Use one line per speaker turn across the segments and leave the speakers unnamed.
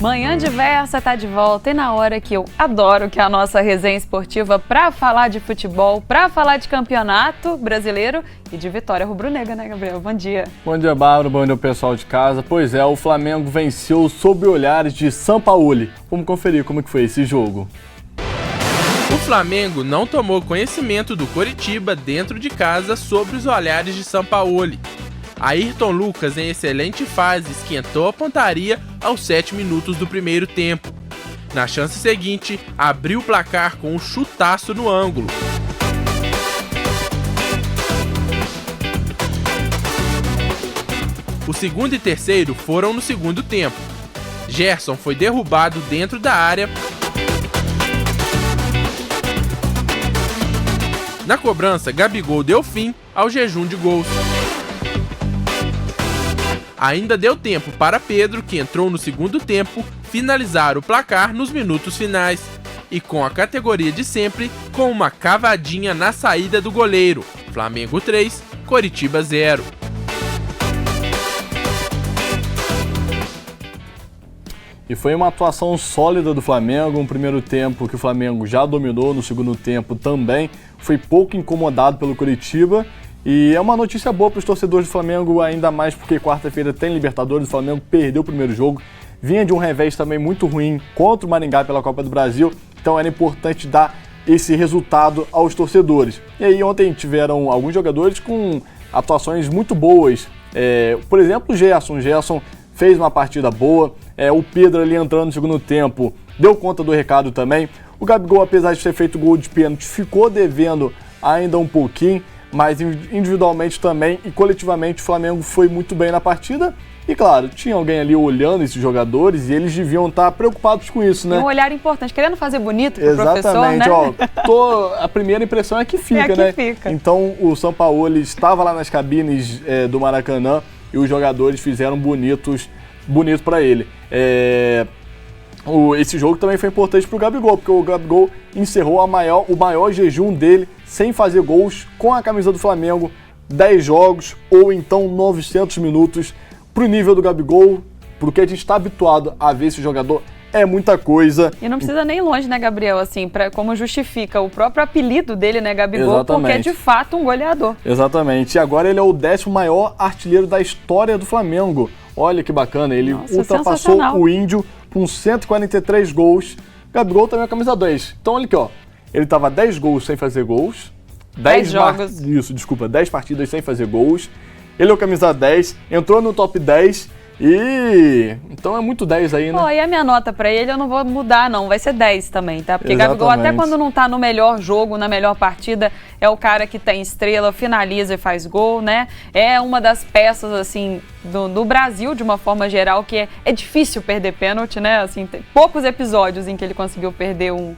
Manhã Diversa tá de volta e na hora que eu adoro, que é a nossa resenha esportiva para falar de futebol, para falar de campeonato brasileiro e de vitória rubro-negra, né, Gabriel? Bom dia.
Bom dia, Bárbara. Bom dia, pessoal de casa. Pois é, o Flamengo venceu sob olhares de Sampaoli. Vamos conferir como que foi esse jogo.
O Flamengo não tomou conhecimento do Coritiba dentro de casa sob os olhares de Sampaoli. Ayrton Lucas, em excelente fase, esquentou a pontaria aos 7 minutos do primeiro tempo. Na chance seguinte, abriu o placar com um chutaço no ângulo. O segundo e terceiro foram no segundo tempo. Gerson foi derrubado dentro da área. Na cobrança, Gabigol deu fim ao jejum de gols. Ainda deu tempo para Pedro, que entrou no segundo tempo, finalizar o placar nos minutos finais. E com a categoria de sempre, com uma cavadinha na saída do goleiro. Flamengo 3, Coritiba 0.
E foi uma atuação sólida do Flamengo, um primeiro tempo que o Flamengo já dominou, no segundo tempo também foi pouco incomodado pelo Coritiba. E é uma notícia boa para os torcedores do Flamengo, ainda mais porque quarta-feira tem Libertadores, o Flamengo perdeu o primeiro jogo, vinha de um revés também muito ruim contra o Maringá pela Copa do Brasil, então era importante dar esse resultado aos torcedores. E aí ontem tiveram alguns jogadores com atuações muito boas, por exemplo o Gerson fez uma partida boa, o Pedro ali entrando no segundo tempo deu conta do recado também, o Gabigol, apesar de ter feito gol de pênalti, ficou devendo ainda um pouquinho, mas individualmente também e coletivamente o Flamengo foi muito bem na partida. E claro, tinha alguém ali olhando esses jogadores e eles deviam estar preocupados com isso, né?
Um olhar importante, querendo fazer bonito pro professor, né?
Exatamente, a primeira impressão é que fica, né?
Fica.
Então o Sampaoli estava lá nas cabines do Maracanã e os jogadores fizeram bonito para ele. Esse jogo também foi importante para o Gabigol, porque o Gabigol encerrou o maior jejum dele sem fazer gols com a camisa do Flamengo, 10 jogos ou então 900 minutos. Pro nível do Gabigol, pro que a gente está habituado a ver esse jogador, é muita coisa.
E não precisa nem ir longe, né, Gabriel, assim, como justifica o próprio apelido dele, né, Gabigol,
exatamente,
porque é de fato um goleador.
Exatamente, e agora ele é o 10º maior artilheiro da história do Flamengo. Olha que bacana, ele ultrapassou o Índio com 143 gols. Gabigol também é a camisa 2. Então olha aqui, ó, ele tava 10 gols sem fazer gols. 10 jogos. 10 partidas sem fazer gols. Ele é o camisa 10, entrou no top 10 e... Então é muito 10 aí, né?
Pô, e a minha nota pra ele eu não vou mudar não, vai ser 10 também, tá? Porque exatamente, Gabigol até quando não tá no melhor jogo, na melhor partida, é o cara que tem estrela, finaliza e faz gol, né? É uma das peças, assim, do Brasil, de uma forma geral, que é difícil perder pênalti, né? Assim, tem poucos episódios em que ele conseguiu perder um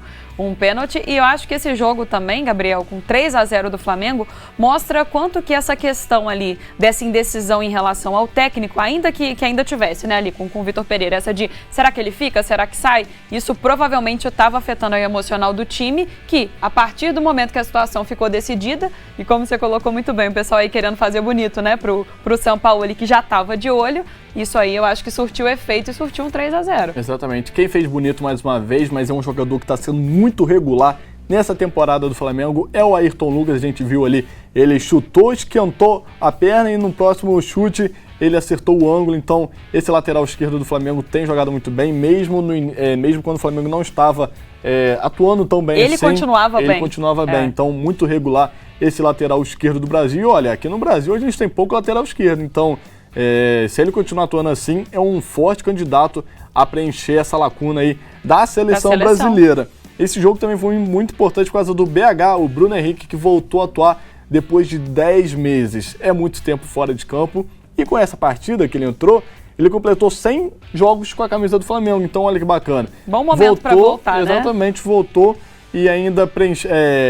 pênalti, e eu acho que esse jogo também, Gabriel, com 3-0 do Flamengo, mostra quanto que essa questão ali, dessa indecisão em relação ao técnico, ainda que ainda tivesse, né, ali com o Vitor Pereira, essa de, será que ele fica, será que sai? Isso provavelmente estava afetando o emocional do time, que a partir do momento que a situação ficou decidida, e como você colocou muito bem, o pessoal aí querendo fazer bonito, né, pro Sampaoli, que já estava de olho, isso aí eu acho que surtiu efeito e surtiu um 3-0.
Exatamente. Quem fez bonito mais uma vez, mas é um jogador que está sendo muito regular nessa temporada do Flamengo, é o Ayrton Lucas. A gente viu ali, ele chutou, esquentou a perna e no próximo chute ele acertou o ângulo. Então esse lateral esquerdo do Flamengo tem jogado muito bem, mesmo quando o Flamengo não estava atuando tão bem.
Ele continuava bem.
Então muito regular esse lateral esquerdo do Brasil. E olha, aqui no Brasil a gente tem pouco lateral esquerdo, então... se ele continuar atuando assim, é um forte candidato a preencher essa lacuna aí da seleção brasileira. Esse jogo também foi muito importante por causa do BH, o Bruno Henrique, que voltou a atuar depois de 10 meses. É muito tempo fora de campo. E com essa partida que ele entrou, ele completou 100 jogos com a camisa do Flamengo. Então olha que bacana.
Bom momento para voltar, né?
Exatamente, voltou e ainda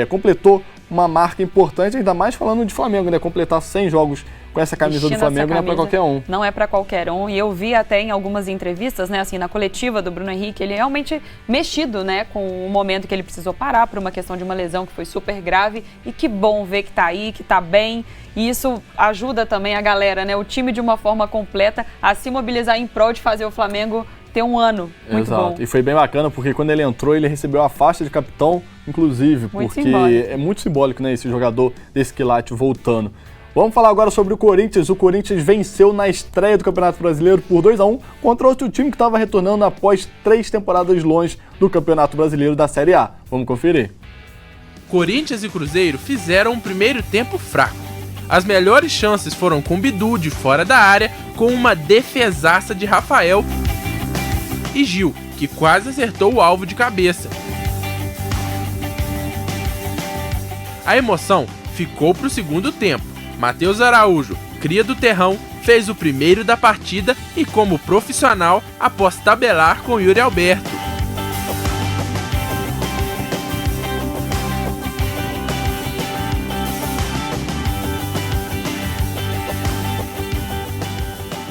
completou uma marca importante, ainda mais falando de Flamengo, né? Completar 100 jogos com essa camisa do Flamengo não é para qualquer um.
Não é para qualquer um. E eu vi até em algumas entrevistas, né, assim, na coletiva do Bruno Henrique, ele realmente mexido, né, com o momento que ele precisou parar por uma questão de uma lesão que foi super grave. E que bom ver que tá aí, que tá bem. E isso ajuda também a galera, né, o time de uma forma completa a se mobilizar em prol de fazer o Flamengo ter um ano muito bom.
E foi bem bacana, porque quando ele entrou, ele recebeu a faixa de capitão, inclusive,
muito
porque
simbólico.
É muito simbólico, né, esse jogador desse quilate voltando. Vamos falar agora sobre o Corinthians. O Corinthians venceu na estreia do Campeonato Brasileiro por 2-1 contra outro time que estava retornando após 3 temporadas longe do Campeonato Brasileiro da Série A. Vamos conferir.
Corinthians e Cruzeiro fizeram um primeiro tempo fraco. As melhores chances foram com Bidu de fora da área, com uma defesaça de Rafael e Gil, que quase acertou o alvo de cabeça. A emoção ficou para o segundo tempo. Matheus Araújo, cria do Terrão, fez o primeiro da partida e, como profissional, após tabelar com Yuri Alberto.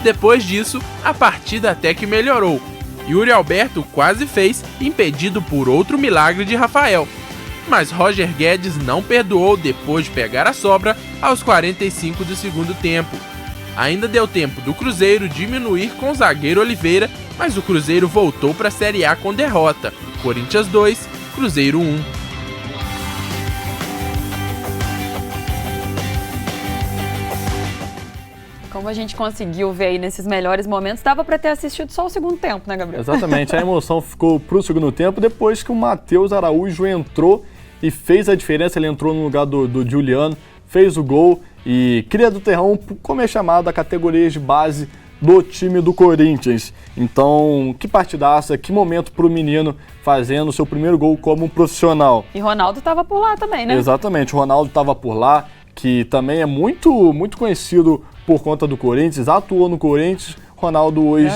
Depois disso, a partida até que melhorou. Yuri Alberto quase fez, impedido por outro milagre de Rafael. Mas Roger Guedes não perdoou depois de pegar a sobra aos 45 do segundo tempo. Ainda deu tempo do Cruzeiro diminuir com o zagueiro Oliveira, mas o Cruzeiro voltou para a Série A com derrota. Corinthians 2, Cruzeiro 1.
Como a gente conseguiu ver aí nesses melhores momentos, dava para ter assistido só o segundo tempo, né, Gabriel?
Exatamente, a emoção ficou pro segundo tempo depois que o Matheus Araújo entrou e fez a diferença. Ele entrou no lugar do Juliano, fez o gol e cria do Terrão, como é chamado, a categoria de base do time do Corinthians. Então, que partidaça, que momento pro menino fazendo o seu primeiro gol como profissional.
E Ronaldo estava por lá também, né?
Exatamente, o Ronaldo estava por lá, que também é muito conhecido por conta do Corinthians, atuou no Corinthians. Ronaldo hoje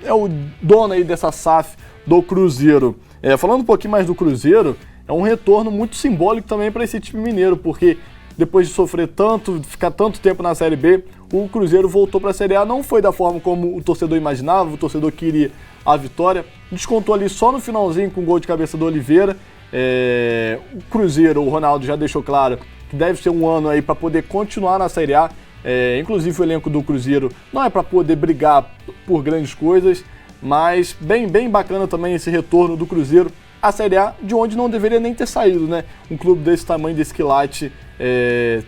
é o dono aí dessa SAF do Cruzeiro. Falando um pouquinho mais do Cruzeiro, é um retorno muito simbólico também para esse time mineiro, porque depois de sofrer tanto, ficar tanto tempo na Série B, o Cruzeiro voltou para a Série A. Não foi da forma como o torcedor imaginava, o torcedor queria a vitória, descontou ali só no finalzinho com o gol de cabeça do Oliveira. O Cruzeiro, o Ronaldo já deixou claro que deve ser um ano aí para poder continuar na Série A. Inclusive o elenco do Cruzeiro não é para poder brigar por grandes coisas, mas bem bacana também esse retorno do Cruzeiro à Série A, de onde não deveria nem ter saído, né? Um clube desse tamanho, desse quilate,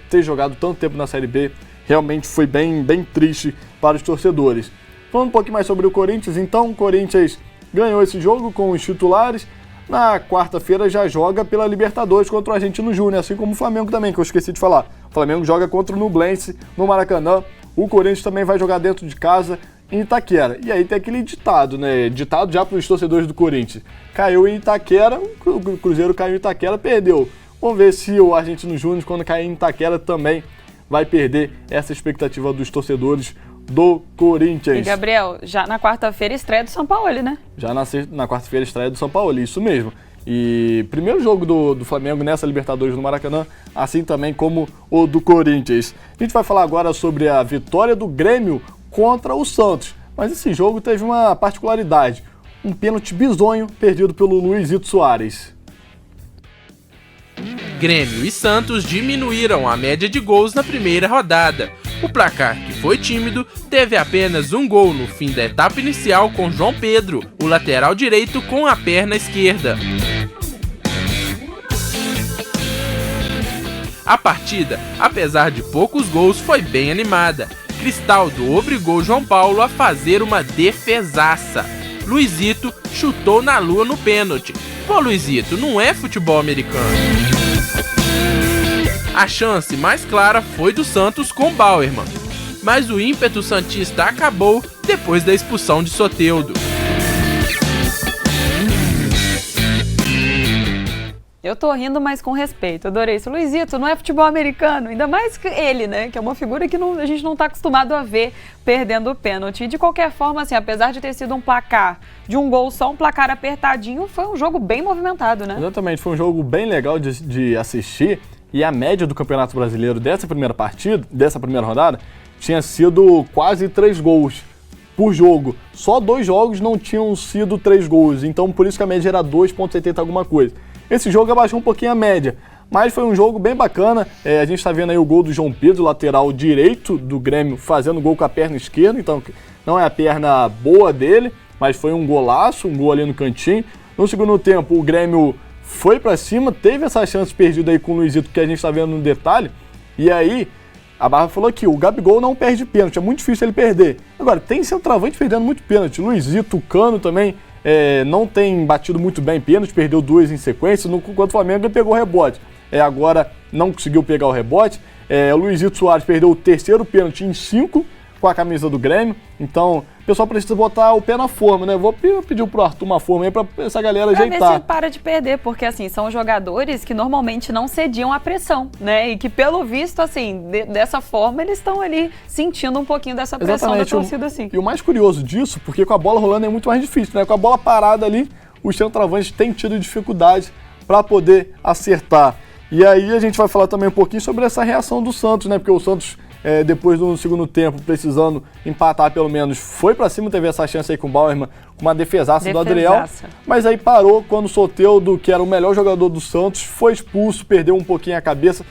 ter jogado tanto tempo na Série B, realmente foi bem triste para os torcedores. Falando um pouquinho mais sobre o Corinthians, então, o Corinthians ganhou esse jogo com os titulares. Na quarta-feira já joga pela Libertadores contra o Argentino Júnior, assim como o Flamengo também, que eu esqueci de falar. O Flamengo joga contra o Nublense no Maracanã. O Corinthians também vai jogar dentro de casa em Itaquera. E aí tem aquele ditado, né? Ditado já para os torcedores do Corinthians. Caiu em Itaquera, o Cruzeiro caiu em Itaquera, perdeu. Vamos ver se o Argentino Júnior, quando cair em Itaquera, também vai perder essa expectativa dos torcedores do Corinthians.
E, Gabriel, já na quarta-feira estreia do São Paulo, né?
Já na quarta-feira estreia do São Paulo, isso mesmo. E primeiro jogo do Flamengo nessa Libertadores no Maracanã, assim também como o do Corinthians. A gente vai falar agora sobre a vitória do Grêmio contra o Santos. Mas esse jogo teve uma particularidade. Um pênalti bizonho perdido pelo Luizito Soares.
Grêmio e Santos diminuíram a média de gols na primeira rodada. O placar, que foi tímido, teve apenas um gol no fim da etapa inicial com João Pedro, o lateral direito com a perna esquerda. A partida, apesar de poucos gols, foi bem animada. Cristaldo obrigou João Paulo a fazer uma defesaça. Luizito chutou na lua no pênalti. Pô, Luizito, não é futebol americano. A chance mais clara foi do Santos com Bauerman, mas o ímpeto santista acabou depois da expulsão de Soteldo.
Eu tô rindo, mas com respeito. Adorei isso. Luizito, não é futebol americano. Ainda mais que ele, né? Que é uma figura que a gente não tá acostumado a ver perdendo o pênalti. E de qualquer forma, assim, apesar de ter sido um placar de um gol só, um placar apertadinho, foi um jogo bem movimentado, né?
Exatamente, foi um jogo bem legal de assistir. E a média do Campeonato Brasileiro dessa primeira rodada, tinha sido quase 3 gols por jogo. Só 2 jogos não tinham sido 3 gols. Então, por isso que a média era 2,70 alguma coisa. Esse jogo abaixou um pouquinho a média, mas foi um jogo bem bacana. A gente está vendo aí o gol do João Pedro, lateral direito do Grêmio, fazendo gol com a perna esquerda, então não é a perna boa dele, mas foi um golaço, um gol ali no cantinho. No segundo tempo, o Grêmio foi pra cima, teve essa chance perdida aí com o Luizito, que a gente tá vendo no detalhe, e aí a Barra falou que o Gabigol não perde pênalti, é muito difícil ele perder. Agora, tem centroavante perdendo muito pênalti, Luizito, Cano também não tem batido muito bem pênalti, perdeu 2 em sequência, enquanto o Flamengo ele pegou o rebote. Agora não conseguiu pegar o rebote, o Luizito Soares perdeu o terceiro pênalti em 5 com a camisa do Grêmio, então o pessoal precisa botar o pé na forma, né? Vou pedir pro Arthur uma forma aí pra essa galera ajeitar.
Pra ver se para de perder, porque assim, são jogadores que normalmente não cediam à pressão, né? E que pelo visto, assim, dessa forma eles estão ali sentindo um pouquinho dessa pressão da torcida, assim.
E o mais curioso disso, porque com a bola rolando é muito mais difícil, né? Com a bola parada ali, os centroavantes têm tido dificuldade para poder acertar. E aí a gente vai falar também um pouquinho sobre essa reação do Santos, né? Porque o Santos, depois do segundo tempo, precisando empatar pelo menos, foi pra cima, teve essa chance aí com o Bauerman, com uma defesaça do Adriel, mas aí parou quando o Soteldo, que era o melhor jogador do Santos, foi expulso, perdeu um pouquinho a cabeça,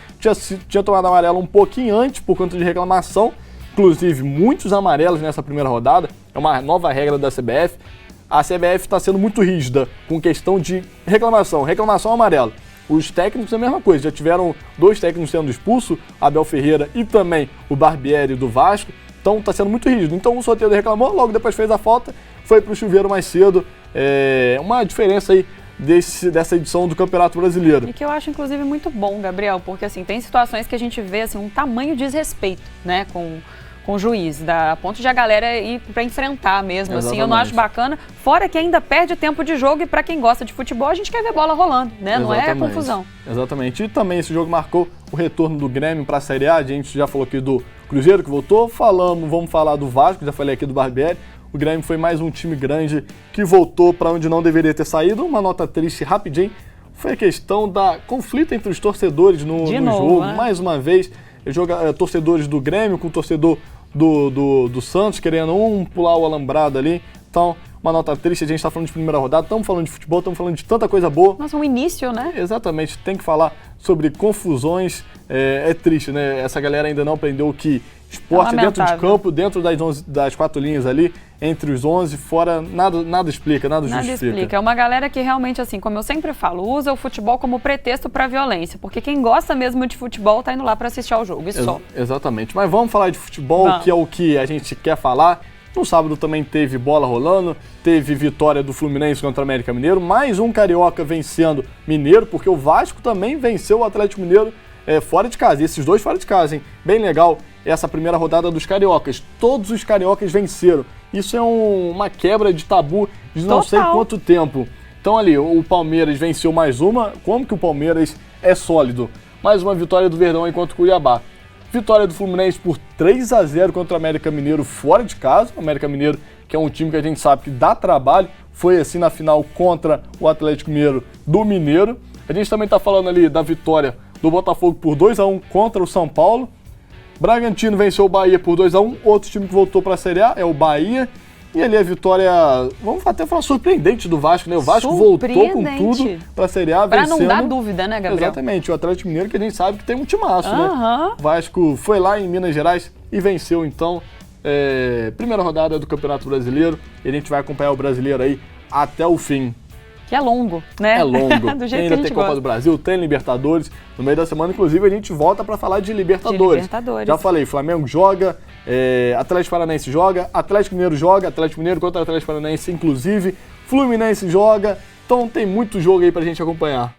tinha tomado amarelo um pouquinho antes por conta de reclamação, inclusive muitos amarelos nessa primeira rodada, é uma nova regra da CBF. A CBF está sendo muito rígida com questão de reclamação amarelo. Os técnicos é a mesma coisa, já tiveram 2 técnicos sendo expulsos, Abel Ferreira e também o Barbieri do Vasco, então está sendo muito rígido. Então o Soteldo reclamou, logo depois fez a falta, foi para o chuveiro mais cedo, uma diferença aí dessa edição do Campeonato Brasileiro.
E que eu acho, inclusive, muito bom, Gabriel, porque assim, tem situações que a gente vê assim, um tamanho desrespeito, né, com o juiz, a ponto de a galera ir para enfrentar mesmo, exatamente. Assim, eu não acho bacana, fora que ainda perde tempo de jogo e para quem gosta de futebol, a gente quer ver bola rolando, né? Não é confusão.
Exatamente, e também esse jogo marcou o retorno do Grêmio para a Série A, a gente já falou aqui do Cruzeiro que voltou, vamos falar do Vasco, já falei aqui do Barbieri, o Grêmio foi mais um time grande que voltou para onde não deveria ter saído, uma nota triste rapidinho, foi a questão da conflito entre os torcedores no jogo, né? Mais uma vez, torcedores do Grêmio com o torcedor do Santos, querendo pular o alambrado ali. Então, uma nota triste, a gente está falando de primeira rodada, estamos falando de futebol, estamos falando de tanta coisa boa.
Nossa, um início, né?
Exatamente, tem que falar sobre confusões, é triste, né? Essa galera ainda não aprendeu que esporte dentro de campo, dentro das 4 linhas ali, entre os 11, fora, nada explica, nada justifica.
É uma galera que realmente, assim, como eu sempre falo, usa o futebol como pretexto para violência, porque quem gosta mesmo de futebol tá indo lá para assistir ao jogo, só.
Exatamente, mas vamos falar de futebol, que é o que a gente quer falar. No sábado também teve bola rolando, teve vitória do Fluminense contra o América Mineiro, mais um carioca vencendo Mineiro, porque o Vasco também venceu o Atlético Mineiro fora de casa, e esses 2 fora de casa, hein? Bem legal essa primeira rodada dos cariocas, todos os cariocas venceram, isso é uma quebra de tabu de não sei quanto tempo. Então ali, o Palmeiras venceu mais uma, como que o Palmeiras é sólido, mais uma vitória do Verdão enquanto o Cuiabá. Vitória do Fluminense por 3-0 contra o América Mineiro fora de casa. O América Mineiro, que é um time que a gente sabe que dá trabalho, foi assim na final contra o Atlético Mineiro do Mineiro. A gente também está falando ali da vitória do Botafogo por 2-1 contra o São Paulo. Bragantino venceu o Bahia por 2-1. Outro time que voltou para a Série A é o Bahia. E ali a vitória, vamos até falar, surpreendente do Vasco, né? O Vasco voltou com tudo para a Série A, vencendo.
Para não dar dúvida, né, Gabriel?
Exatamente, o Atlético Mineiro que a gente sabe que tem um timaço, né? O Vasco foi lá em Minas Gerais e venceu, então, primeira rodada do Campeonato Brasileiro. E a gente vai acompanhar o brasileiro aí até o fim.
Que é longo, né?
É longo.
Do jeito
ainda
que a gente
tem Copa do Brasil, tem Libertadores. No meio da semana, inclusive, a gente volta para falar de Libertadores. Já falei, Flamengo joga, Atlético Paranaense joga, Atlético Mineiro joga, Atlético Mineiro contra Atlético Paranaense, inclusive, Fluminense joga. Então tem muito jogo aí pra gente acompanhar.